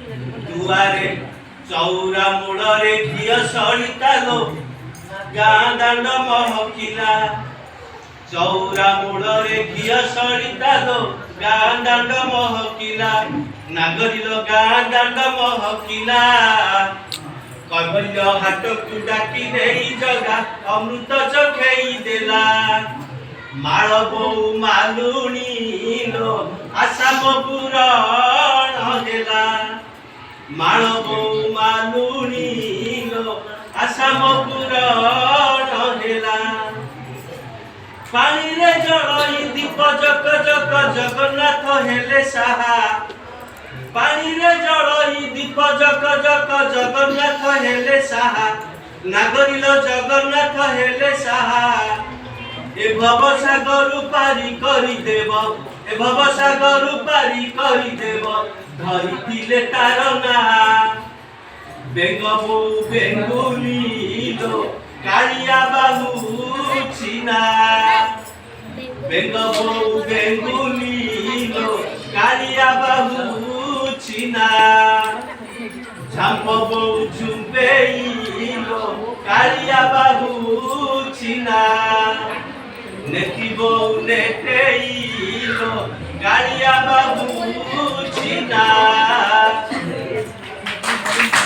दुआरे चौरा मूड़े घिया सड़िता लो गाँ दांड महकिला चौरा मूड़े घिया सड़िता लो गाँ दांड महकिला नागरिल गाँ दांड महकिला कैबल्य हाट को डाकी नहीं जगा अमृत चखेई देला माळ बो मालुनी लो आसाम पुराण देला माळ बो मालुनी लो आसाम पुराण देला पानी रे जळई दीप जग जग जगन्नाथ हेले साहा पानी रे जळई दीप जग जग जगन्नाथ हेले साहा नागरिल जगन्नाथ हेले साहा ए भवसागर पारी करी देव ए भवसागर पारी करी देव धरिथिले तार ना बेंगबो बेंगुली लो कालिया बाहु छिना बेंगबो बेंगुली लो कालिया बाहु छिना झांपबो झुंबेई लो कालिया बाहु छिना नेतिबो नेतेई लो कालिया बाहु छिना।